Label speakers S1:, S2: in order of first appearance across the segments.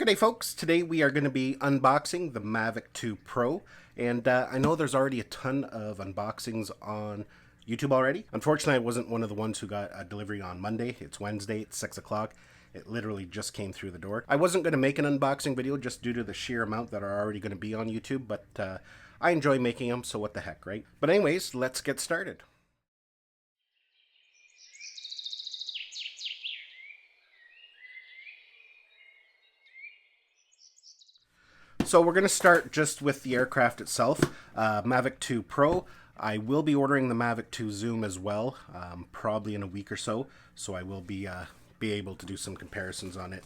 S1: Good day, folks. Today we are going to be unboxing the Mavic 2 Pro, and I know there's already a ton of unboxings on YouTube already. Unfortunately, I wasn't one of the ones who got a delivery on Monday. It's Wednesday, it's 6 o'clock. It literally just came through the door. I wasn't going to make an unboxing video just due to the sheer amount that are already going to be on YouTube, but I enjoy making them, so what the heck, right? But anyways, let's get started. So we're going to start just with the aircraft itself, Mavic 2 Pro. I will be ordering the Mavic 2 Zoom as well, probably in a week or so. So I will be able to do some comparisons on it.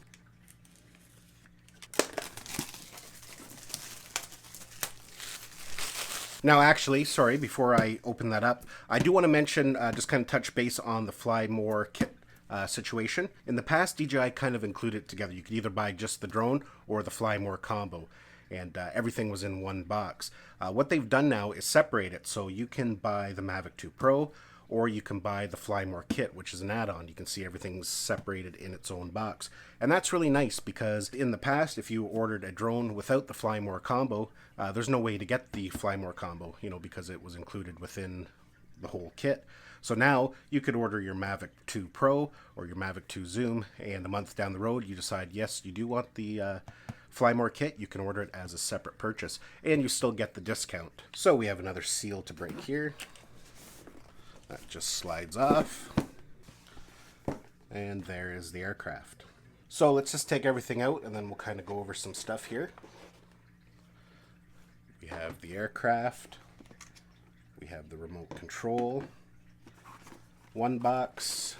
S1: Now actually, sorry, before I open that up, I do want to mention, just kind of touch base on the Fly More kit situation. In the past, DJI kind of included it together. You could either buy just the drone or the Fly More combo, and everything was in one box. What they've done now is separate it, so you can buy the Mavic 2 Pro or you can buy the Fly More kit, which is an add-on. You can see everything's separated in its own box, and that's really nice because in the past, if you ordered a drone without the Fly More combo, there's no way to get the Fly More combo, because it was included within the whole kit. So now you could order your Mavic 2 Pro or your Mavic 2 Zoom, and a month down the road you decide, yes, you do want the Fly More kit, you can order it as a separate purchase, and you still get the discount. So we have another seal to break here. That just slides off. And there is the aircraft. So let's just take everything out and then we'll kind of go over some stuff here. We have the aircraft. We have the remote control. One box.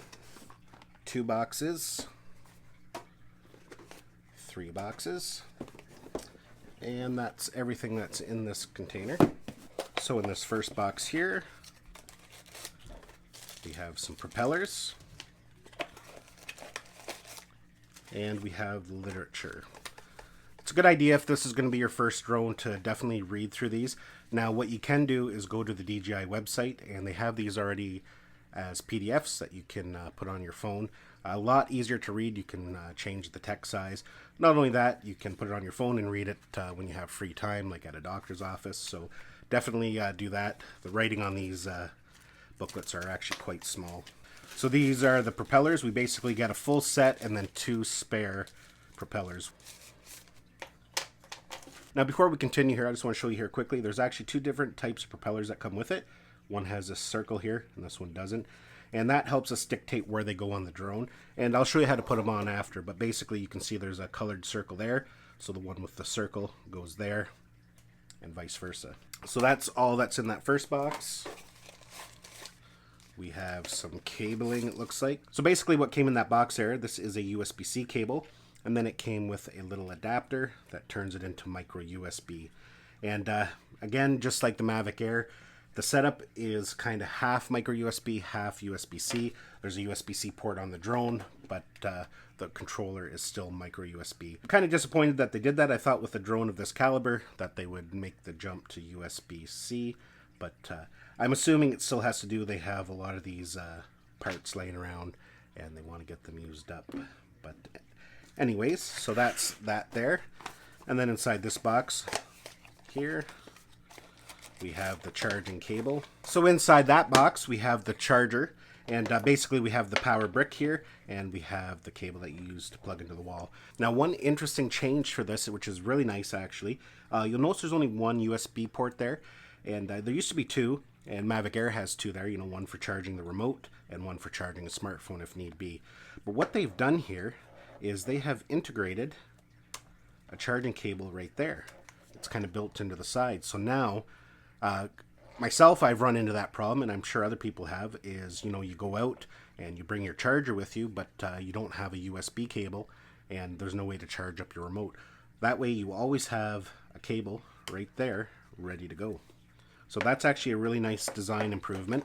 S1: Two boxes. Three boxes. And that's everything that's in this container. So in this first box here, we have some propellers, and we have the literature. It's a good idea if this is going to be your first drone to definitely read through these. Now what you can do is go to the DJI website, and they have these already as PDFs that you can put on your phone. A lot easier to read. You can change the text size. Not only that, you can put it on your phone and read it when you have free time, like at a doctor's office. So definitely do that. The writing on these booklets are actually quite small. So these are the propellers. We basically get a full set and then two spare propellers. Now before we continue here, I just want to show you here quickly, there's actually two different types of propellers that come with it. One has a circle here and this one doesn't, and that helps us dictate where they go on the drone, and I'll show you how to put them on after. But basically you can see there's a colored circle there, so the one with the circle goes there and vice versa. So that's all that's in that first box. We have some cabling, it looks like. So basically what came in that box there, this is a USB-C cable, and then it came with a little adapter that turns it into micro USB. And again, just like the Mavic Air, the setup is kind of half micro USB, half USB-C. There's a USB-C port on the drone, but the controller is still micro USB. I'm kind of disappointed that they did that. I thought with a drone of this caliber that they would make the jump to USB-C, but I'm assuming it still has to do, they have a lot of these parts laying around and they want to get them used up. But anyways, so that's that there. And then inside this box here, we have the charging cable. So inside that box, we have the charger. And basically we have the power brick here, and we have the cable that you use to plug into the wall. Now one interesting change for this, which is really nice actually, you'll notice there's only one USB port there. And there used to be two, and Mavic Air has two there, one for charging the remote and one for charging a smartphone if need be. But what they've done here is they have integrated a charging cable right there. It's kind of built into the side. So now, myself, I've run into that problem, and I'm sure other people have, is, you go out and you bring your charger with you, but you don't have a USB cable, and there's no way to charge up your remote. That way you always have a cable right there ready to go. So that's actually a really nice design improvement.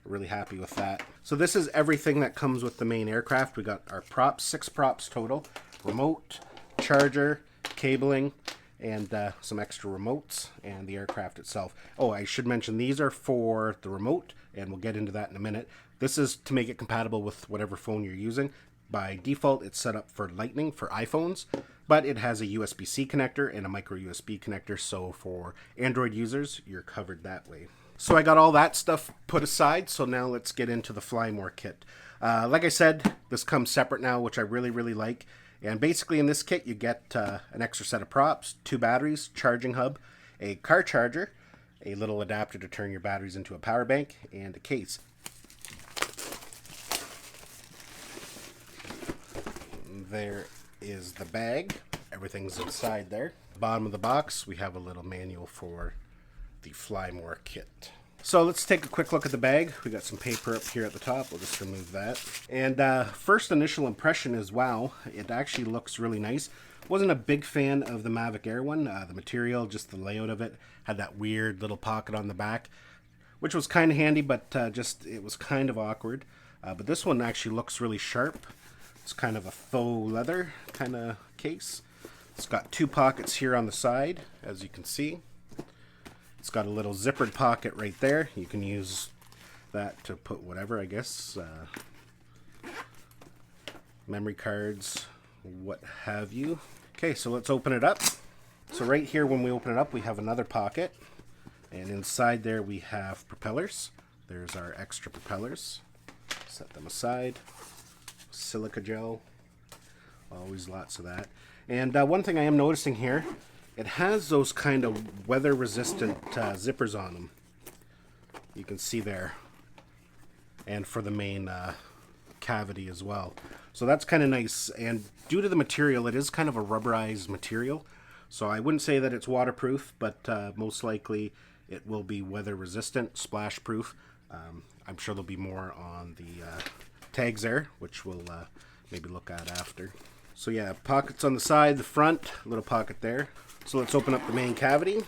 S1: Really happy with that. So this is everything that comes with the main aircraft. We got our props, 6 props total, remote, charger, cabling, and some extra remotes, and the aircraft itself. Oh, I should mention these are for the remote, and we'll get into that in a minute. This is to make it compatible with whatever phone you're using. By default, it's set up for Lightning for iPhones. but it has a USB-C connector and a micro USB connector, so for Android users, you're covered that way. So I got all that stuff put aside, so now let's get into the Flymore kit. Like I said, this comes separate now, which I really like. And basically in this kit, you get an extra set of props, 2 batteries, charging hub, a car charger, a little adapter to turn your batteries into a power bank, and a case. There is the bag. Everything's inside there. Bottom of the box, we have a little manual for the Flymore kit. So let's take a quick look at the bag. We got some paper up here at the top. We'll just remove that. And first initial impression is, wow, it actually looks really nice. Wasn't a big fan of the Mavic Air one. The material, just the layout of it, had that weird little pocket on the back, which was kind of handy, but it was kind of awkward. But this one actually looks really sharp. It's kind of a faux leather kind of case. It's got 2 pockets here on the side, as you can see. It's got a little zippered pocket right there. You can use that to put whatever, I guess. Memory cards, what have you. Okay, so let's open it up. So right here, when we open it up, we have another pocket. And inside there, we have propellers. There's our extra propellers. Set them aside. Silica gel. Always lots of that. And one thing I am noticing here, it has those kind of weather-resistant zippers on them. You can see there. And for the main cavity as well. So that's kind of nice. And due to the material, it is kind of a rubberized material. So I wouldn't say that it's waterproof, but most likely it will be weather-resistant, splash-proof. I'm sure there'll be more on the tags there, which we'll maybe look at after. So yeah, pockets on the side, the front, little pocket there. So let's open up the main cavity.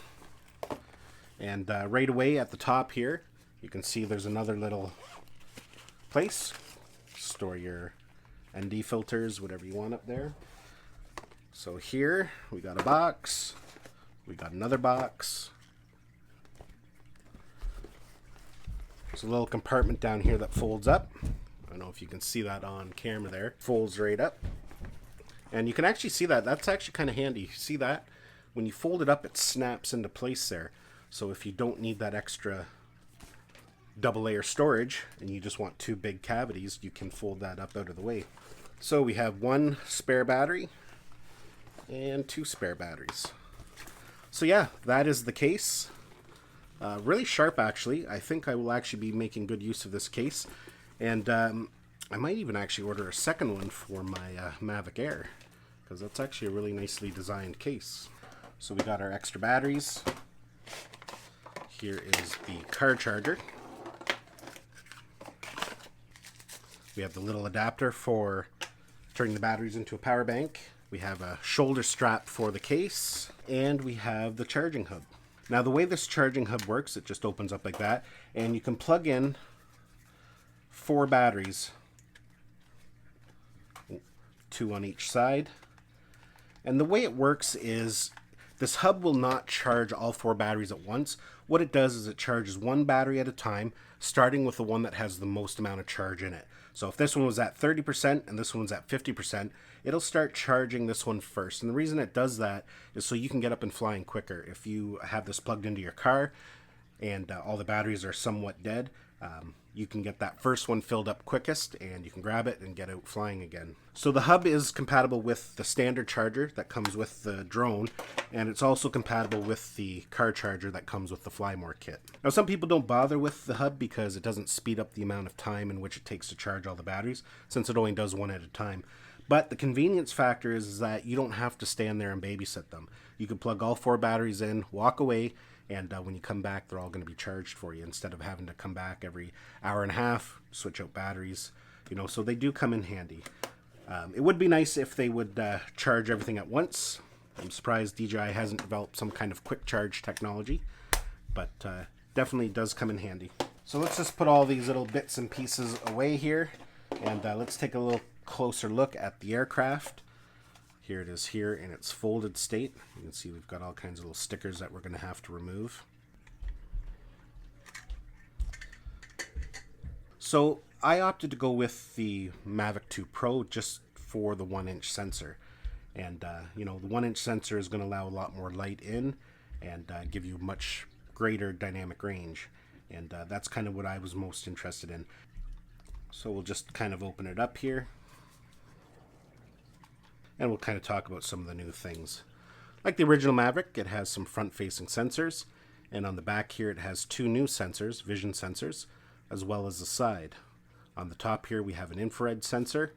S1: And right away at the top here, you can see there's another little place. Store your ND filters, whatever you want up there. So here, we got a box. We got another box. There's a little compartment down here that folds up. I don't know if you can see that on camera there. Folds right up. And you can actually see that. That's actually kind of handy. See that? When you fold it up, it snaps into place there. So if you don't need that extra double layer storage and you just want 2 big cavities, you can fold that up out of the way. So we have 1 spare battery and 2 spare batteries. So yeah, that is the case. Really sharp, actually. I think I will actually be making good use of this case. And I might even actually order a second one for my Mavic Air, because that's actually a really nicely designed case. So we got our extra batteries. Here is the car charger. We have the little adapter for turning the batteries into a power bank. We have a shoulder strap for the case, and we have the charging hub. Now the way this charging hub works, it just opens up like that, and you can plug in 4 batteries, 2 on each side. And the way it works is this hub will not charge all 4 batteries at once. What it does is it charges 1 battery at a time, starting with the one that has the most amount of charge in it. So if this one was at 30% and this one's at 50%, it'll start charging this one first. And the reason it does that is so you can get up and flying quicker. If you have this plugged into your car and all the batteries are somewhat dead, you can get that first one filled up quickest and you can grab it and get out flying again. So the hub is compatible with the standard charger that comes with the drone, and it's also compatible with the car charger that comes with the Flymore kit. Now some people don't bother with the hub because it doesn't speed up the amount of time in which it takes to charge all the batteries, since it only does 1 at a time. But the convenience factor is that you don't have to stand there and babysit them. You can plug all 4 batteries in, walk away, and when you come back, they're all going to be charged for you instead of having to come back every hour and a half, switch out batteries, so they do come in handy. It would be nice if they would charge everything at once. I'm surprised DJI hasn't developed some kind of quick charge technology, but definitely does come in handy. So let's just put all these little bits and pieces away here, and let's take a little closer look at the aircraft. Here it is here in its folded state. You can see we've got all kinds of little stickers that we're going to have to remove. So I opted to go with the Mavic 2 Pro just for the 1-inch sensor. And you know, the 1-inch sensor is going to allow a lot more light in and give you much greater dynamic range. And that's kind of what I was most interested in. So we'll just kind of open it up here, and we'll kind of talk about some of the new things. Like the original Mavic, it has some front-facing sensors, and on the back here it has 2 new sensors, vision sensors, as well as the side. On the top here we have an infrared sensor,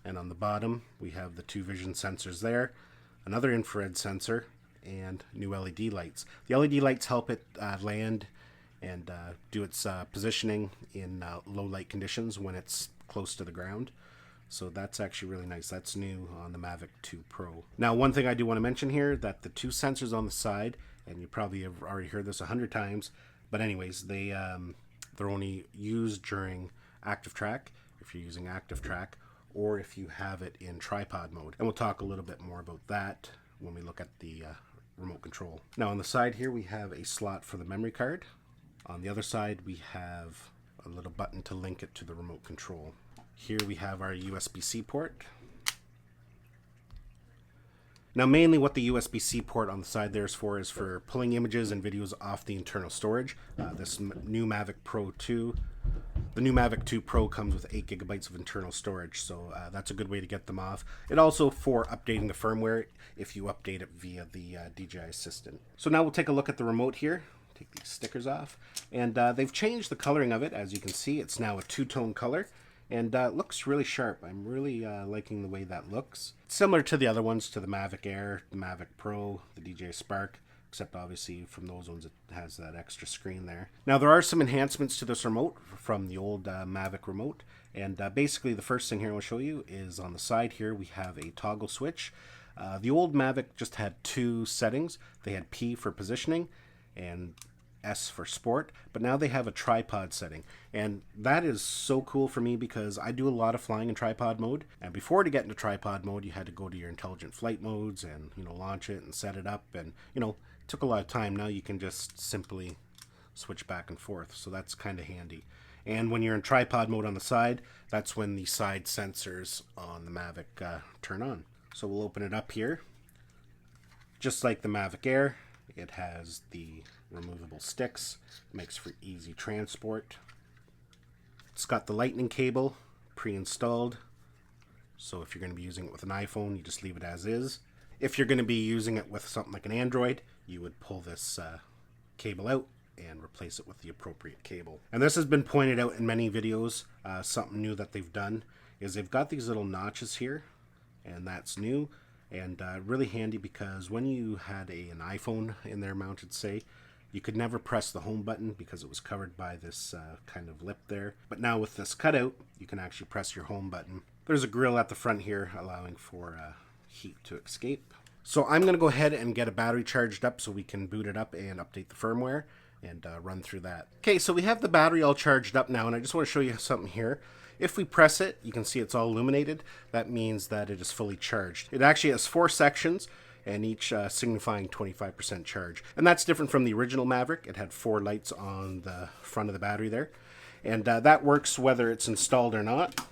S1: and on the bottom we have the 2 vision sensors there, another infrared sensor, and new LED lights. The LED lights help it land and do its positioning in low light conditions when it's close to the ground. So that's actually really nice. That's new on the Mavic 2 Pro. Now, one thing I do want to mention here, that the 2 sensors on the side, and you probably have already heard this 100 times, but anyways, they're only used during active track, if you're using active track, or if you have it in tripod mode. And we'll talk a little bit more about that when we look at the remote control. Now on the side here we have a slot for the memory card. On the other side we have a little button to link it to the remote control. Here we have our USB-C port. Now mainly what the USB-C port on the side there is for pulling images and videos off the internal storage. This new Mavic Pro 2, the new Mavic 2 Pro comes with 8 gigabytes of internal storage, so that's a good way to get them off. It also for updating the firmware if you update it via the DJI Assistant. So now we'll take a look at the remote here. Take these stickers off, and they've changed the coloring of it. As you can see, it's now a 2-tone color, and it looks really sharp. I'm really liking the way that looks. Similar to the other ones, to the Mavic Air, the Mavic Pro, the DJI Spark, except obviously from those ones it has that extra screen there. Now there are some enhancements to this remote from the old Mavic remote, and basically the first thing here I'll show you is on the side here we have a toggle switch. The old Mavic just had 2 settings. They had P for positioning and S for sport, but now they have a tripod setting, and that is so cool for me because I do a lot of flying in tripod mode, and before to get into tripod mode you had to go to your intelligent flight modes and launch it and set it up, and it took a lot of time. Now you can just simply switch back and forth, so that's kind of handy. And when you're in tripod mode on the side, that's when the side sensors on the Mavic turn on. So we'll open it up here. Just like the Mavic Air, it has the removable sticks, makes for easy transport. It's got the lightning cable pre-installed, so if you're going to be using it with an iPhone, you just leave it as is. If you're going to be using it with something like an Android, you would pull this cable out and replace it with the appropriate cable. And this has been pointed out in many videos. Something new that they've done is they've got these little notches here, and that's new. And really handy because when you had an iPhone in there mounted, say, you could never press the home button because it was covered by this kind of lip there. But now with this cutout, you can actually press your home button. There's a grill at the front here allowing for heat to escape. So I'm going to go ahead and get a battery charged up so we can boot it up and update the firmware and run through that. Okay, so we have the battery all charged up now, and I just want to show you something here. If we press it, you can see it's all illuminated. That means that it is fully charged. It actually has 4 sections, and each signifying 25% charge. And that's different from the original Mavic. It had 4 lights on the front of the battery there. And that works whether it's installed or not.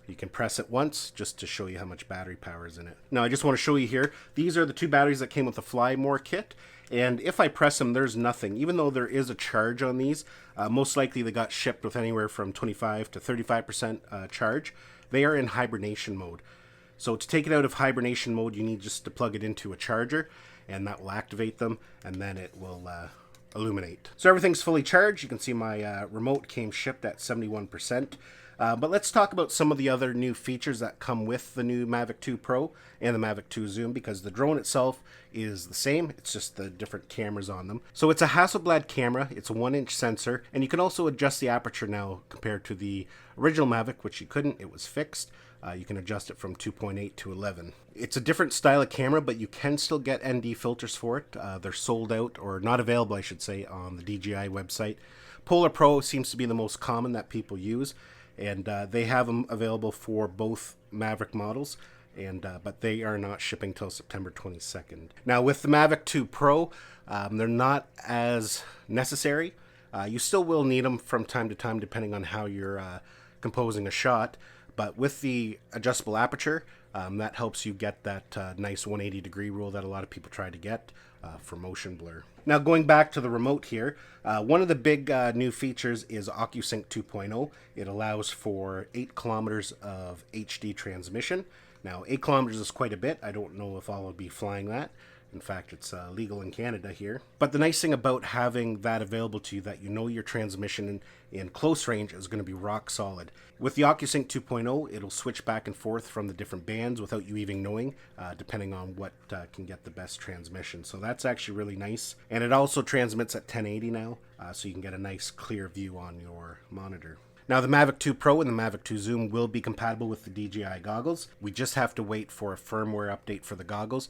S1: You can press it once just to show you how much battery power is in it. Now I just want to show you here, these are the 2 batteries that came with the Fly More kit. And if I press them, there's nothing. Even though there is a charge on these, most likely they got shipped with anywhere from 25 to 35% charge. They are in hibernation mode. So to take it out of hibernation mode, you need just to plug it into a charger, and that will activate them, and then it will illuminate. So everything's fully charged. You can see my remote came shipped at 71%. But let's talk about some of the other new features that come with the new Mavic 2 Pro and the Mavic 2 Zoom, because the drone itself is the same. It's just the different cameras on them. So it's a Hasselblad camera. It's a 1-inch sensor, and you can also adjust the aperture now compared to the original Mavic, which you couldn't. It was fixed. You can adjust it from 2.8 to 11. It's a different style of camera, but you can still get ND filters for it. They're sold out, or not available, I should say, on the DJI website. Polar Pro seems to be the most common that people use, and they have them available for both Mavic models, and but they are not shipping till September 22nd. Now with the Mavic 2 Pro, they're not as necessary. You still will need them from time to time depending on how you're composing a shot. But with the adjustable aperture, That helps you get that nice 180 degree roll that a lot of people try to get for motion blur. Now going back to the remote here, one of the big new features is OcuSync 2.0. It allows for 8 kilometers of HD transmission. Now 8 kilometers is quite a bit. I don't know if I'll be flying that. In fact, it's legal in Canada here. But the nice thing about having that available to you, that you know your transmission in close range is going to be rock solid. With the OcuSync 2.0, it'll switch back and forth from the different bands without you even knowing, depending on what can get the best transmission. So that's actually really nice. And it also transmits at 1080 now, so you can get a nice clear view on your monitor. Now the Mavic 2 Pro and the Mavic 2 Zoom will be compatible with the DJI goggles. We just have to wait for a firmware update for the goggles.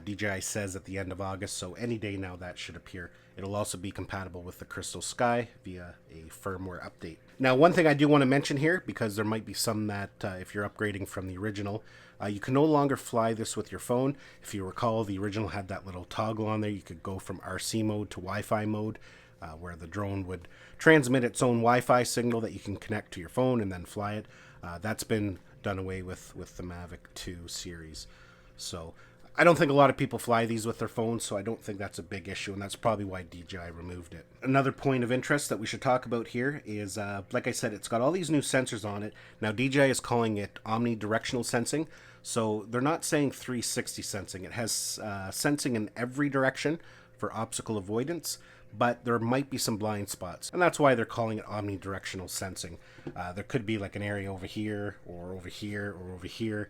S1: DJI says at the end of August, so any day now that should appear. It'll also be compatible with the Crystal Sky via a firmware update. Now one thing I do want to mention here, because there might be some that if you're upgrading from the original, you can no longer fly this with your phone. If you recall, the original had that little toggle on there. You could go from RC mode to Wi-Fi mode. Where the drone would transmit its own Wi-Fi signal that you can connect to your phone and then fly it. That's been done away with the Mavic 2 series. So I don't think a lot of people fly these with their phones, so I don't think that's a big issue, and that's probably why DJI removed it. Another point of interest that we should talk about here is, like I said, it's got all these new sensors on it. Now DJI is calling it omnidirectional sensing, so they're not saying 360 sensing. It has sensing in every direction for obstacle avoidance, but there might be some blind spots, and that's why they're calling it omnidirectional sensing. There could be like an area over here, or over here, or over here.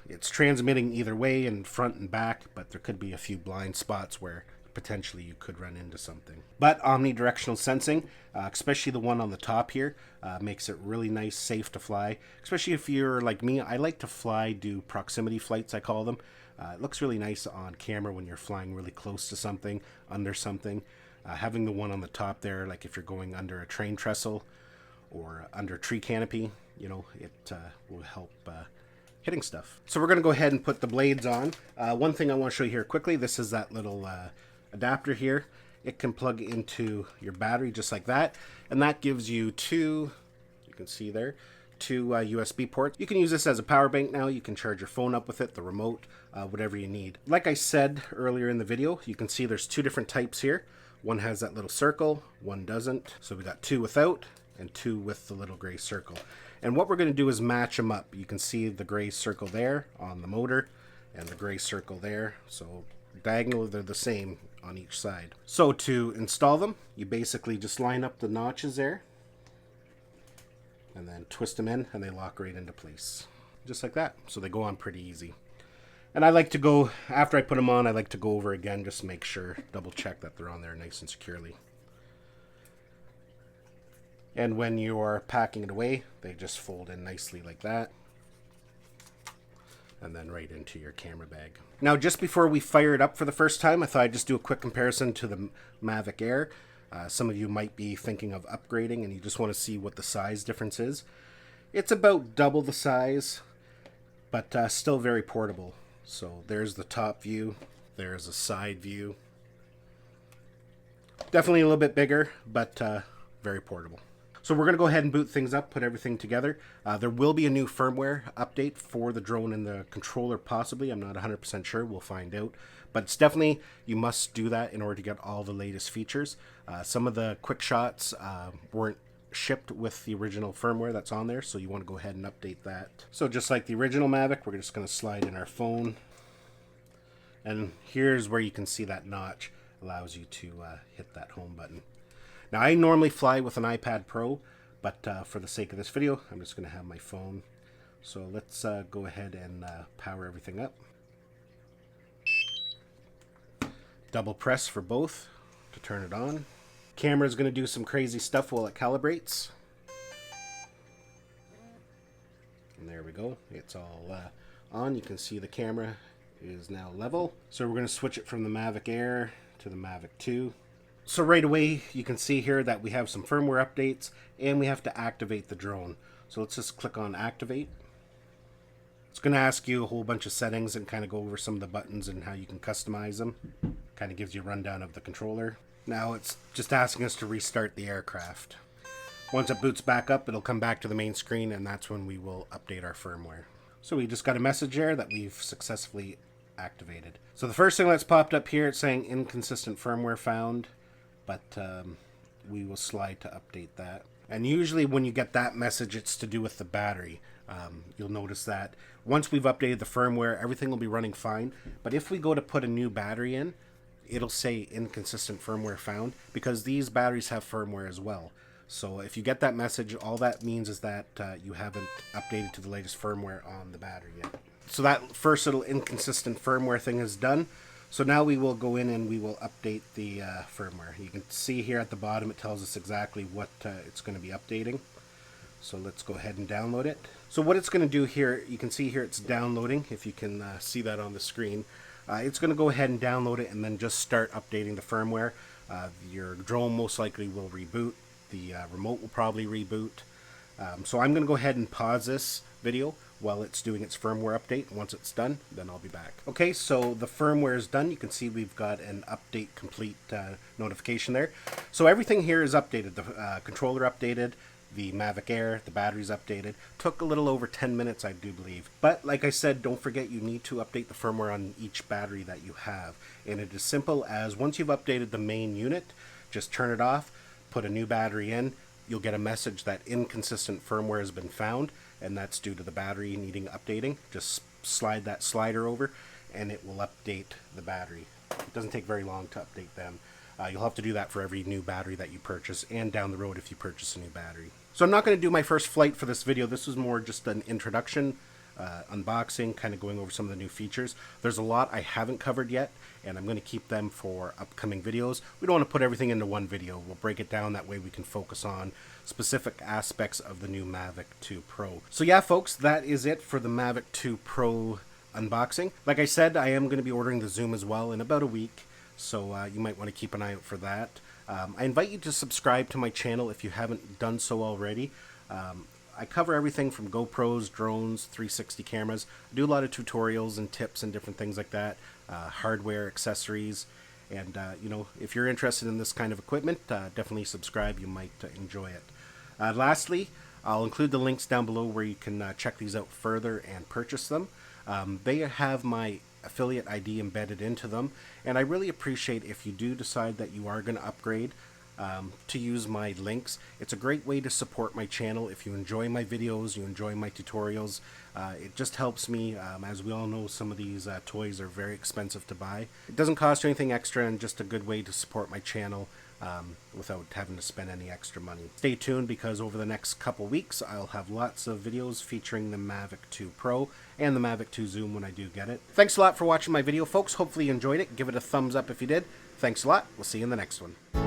S1: It's transmitting either way, in front and back, but there could be a few blind spots where potentially you could run into something. But omnidirectional sensing, especially the one on the top here, makes it really nice, safe to fly. Especially if you're like me, I like to fly, do proximity flights, I call them. It looks really nice on camera when you're flying really close to something, under something. Having the one on the top there, like if you're going under a train trestle or under a tree canopy, you know, it will help hitting stuff. So we're going to go ahead and put the blades on. One thing I want to show you here quickly, this is that little adapter here. It can plug into your battery just like that, and that gives you two, you can see there, two USB ports. You can use this as a power bank now. You can charge your phone up with it, the remote, whatever you need. Like I said earlier in the video, you can see there's two different types here. One has that little circle, one doesn't. So we got two without and two with the little gray circle. And what we're going to do is match them up. You can see the gray circle there on the motor and the gray circle there. So diagonally, they're the same on each side. So to install them, you basically just line up the notches there and then twist them in, and they lock right into place. Just like that. So they go on pretty easy. And I like to go, after I put them on, I like to go over again just to make sure, double check that they're on there nice and securely. And when you're packing it away, they just fold in nicely like that. And then right into your camera bag. Now, just before we fire it up for the first time, I thought I'd just do a quick comparison to the Mavic Air. Some of you might be thinking of upgrading and you just want to see what the size difference is. It's about double the size, but still very portable. So there's the top view, there's a side view. Definitely a little bit bigger, but very portable. So we're going to go ahead and boot things up, put everything together. There will be a new firmware update for the drone and the controller possibly. I'm not 100% sure. We'll find out. But it's definitely, you must do that in order to get all the latest features. Some of the quick shots weren't shipped with the original firmware that's on there, so you want to go ahead and update that. So just like the original Mavic, we're just going to slide in our phone. And here's where you can see that notch allows you to hit that home button. Now, I normally fly with an iPad Pro, but for the sake of this video, I'm just going to have my phone. So let's go ahead and power everything up. Double press for both to turn it on. Camera is going to do some crazy stuff while it calibrates. And there we go. It's all on. You can see the camera is now level. So we're going to switch it from the Mavic Air to the Mavic 2. So right away, you can see here that we have some firmware updates and we have to activate the drone. So let's just click on activate. It's going to ask you a whole bunch of settings and kind of go over some of the buttons and how you can customize them. Kind of gives you a rundown of the controller. Now it's just asking us to restart the aircraft. Once it boots back up, it'll come back to the main screen, and that's when we will update our firmware. So we just got a message there that we've successfully activated. So the first thing that's popped up here, it's saying inconsistent firmware found, but we will slide to update that. And usually when you get that message, it's to do with the battery. You'll notice that once we've updated the firmware, everything will be running fine. But if we go to put a new battery in, it'll say inconsistent firmware found, because these batteries have firmware as well. So if you get that message, all that means is that you haven't updated to the latest firmware on the battery yet. So that first little inconsistent firmware thing is done. So now we will go in and we will update the firmware. You can see here at the bottom it tells us exactly what it's going to be updating. So let's go ahead and download it. So what it's going to do here, you can see here it's downloading, if you can see that on the screen. It's going to go ahead and download it and then just start updating the firmware. Your drone most likely will reboot. The remote will probably reboot. So I'm going to go ahead and pause this video while it's doing its firmware update. Once it's done, then I'll be back. Okay, so the firmware is done. You can see we've got an update complete notification there. So everything here is updated. The controller updated, the Mavic Air, the battery's updated. Took a little over 10 minutes, I do believe. But like I said, don't forget you need to update the firmware on each battery that you have. And it is simple as once you've updated the main unit, just turn it off, put a new battery in, you'll get a message that inconsistent firmware has been found, and that's due to the battery needing updating. Just slide that slider over and it will update the battery. It doesn't take very long to update them. You'll have to do that for every new battery that you purchase, and down the road if you purchase a new battery. So I'm not going to do my first flight for this video. This was more just an introduction, unboxing, kind of going over some of the new features. There's a lot I haven't covered yet, and I'm going to keep them for upcoming videos. We don't want to put everything into one video. We'll break it down, that way we can focus on specific aspects of the new Mavic 2 Pro. So yeah, folks, that is it for the Mavic 2 Pro unboxing. Like I said, I am going to be ordering the Zoom as well in about a week, so you might want to keep an eye out for that. I invite you to subscribe to my channel if you haven't done so already. I cover everything from GoPros, drones, 360 cameras. I do a lot of tutorials and tips and different things like that, hardware, accessories, and you know, if you're interested in this kind of equipment, definitely subscribe. You might enjoy it. Lastly, I'll include the links down below where you can check these out further and purchase them. They have my affiliate ID embedded into them, and I really appreciate if you do decide that you are going to upgrade to use my links. It's a great way to support my channel. If you enjoy my videos, you enjoy my tutorials, it just helps me. As we all know, some of these toys are very expensive to buy. It doesn't cost you anything extra, and just a good way to support my channel without having to spend any extra money. Stay tuned, because over the next couple weeks I'll have lots of videos featuring the Mavic 2 Pro and the Mavic 2 Zoom when I do get it. Thanks a lot for watching my video, folks. Hopefully you enjoyed it. Give it a thumbs up if you did. Thanks a lot. We'll see you in the next one.